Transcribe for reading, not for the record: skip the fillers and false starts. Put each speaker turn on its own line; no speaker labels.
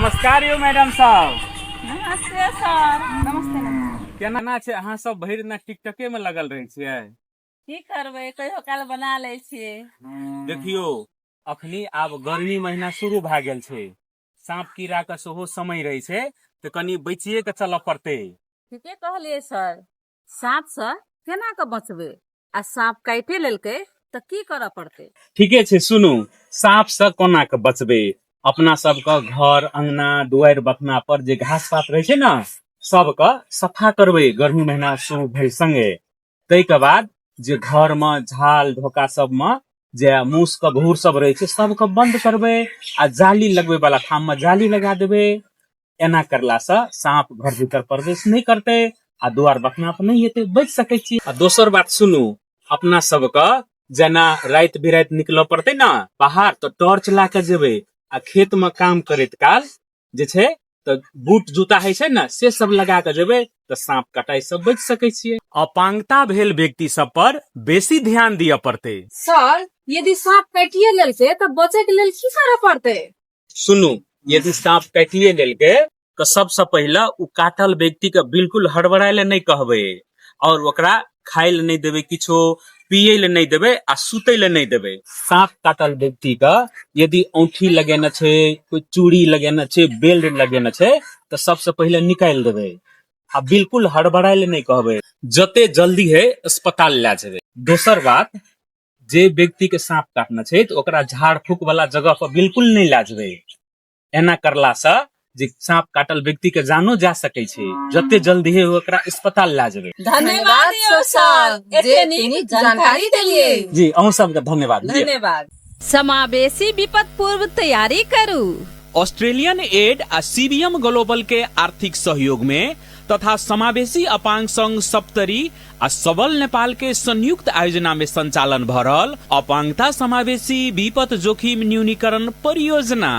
नमस्कार यौ मैडम साहब।
नमस्ते सर। नमस्ते।
केना छै अहाँ सब भरि दिना टिकटके में लगल रहे छियै?
की करबै, कहियो काल बना लै छियै।
देखियो अखनी आब गर्मी महीना शुरू भए गेल छै, सांप कीड़ा के सेहो समय रहे छै, तो कनी बचिए के चलऽ पड़तै।
ठीके कहलियै सर। सांप से केना के बचबै आ सांप काटे लेलकै तऽ की करऽ पड़तै?
ठीके छै, सुनू सांप से कोना के बचबै। अपना सबके घर अंगना दुआरि बखना पर जे घास पात रहे छै ना, सबके सफा करबै गर्मी महीना शुरू भेल संगे। तै के बाद जे घर में झाल ढोका सब में जे मूस के घूर सब रहे छै सबके बंद करबै आ जाली लगबै वाला ठाम में जाली लगा देबै। एना करला से सांप घर भीतर प्रवेश नहीं करते आ दुआर बखना पर नहीं हेतै, बच सकै छी। आ दोसर बात सुनू, अपना सबके जेना रात बिरात निकलऽ पड़तै ना बाहर, तो टॉर्च ला के जेबै आ खेत में काम करैत काल जे छै तो बूट जूता है छै ना, से सब लगा के जेबै तो सांप कटाई से बच सकै छियै। अपांगता भेल व्यक्ति सब पर बेसी ध्यान दिया पड़तै।
सर, यदि सांप काटिए लेलकै तऽ बचे के लेल की करऽ पड़तै?
सुनू, यदि सांप काटिए लेलकै तो सबसे पहले उ काटल व्यक्ति के बिल्कुल हड़बड़ाए ले नहीं कहबै और ओकरा खाय ले नहीं देबै, किछो पिए ले नहीं देबै आ सुतै ले नहीं देबै। सांप काटल व्यक्ति का यदि औंठी लगेने छै, कोई चूड़ी लगेने छै, बेल्ट लगेने छै तो सबसे पहले निकाल देबै आ बिल्कुल हड़बड़ाए ले नहीं कहबै, जते जल्दी है अस्पताल ले जेबै। दोसर बात, जे व्यक्ति के सांप काटना छै तो ओकरा झाड़ फूक वाला जगह पर बिल्कुल नहीं ला जेबै। एना करला से जे सांप काटल व्यक्ति के जानो जा सकै छै, जते जल्दी है ओकरा अस्पताल ला जेबै।
धन्यवाद सर, जे नीक जानकारी देलिए।
जी अहूँ सबके धन्यवाद।
धन्यवाद।
समावेशी विपद पूर्व तैयारी करू।
Australian add a CBM global के आर्थिक सहयोग में तथा समावेशी अपांग संघ सप्तरी आ सबल नेपाल के संयुक्त आयोजना में संचालन भ रहल अपांगता समावेशी विपद जोखिम न्यूनीकरण परियोजना।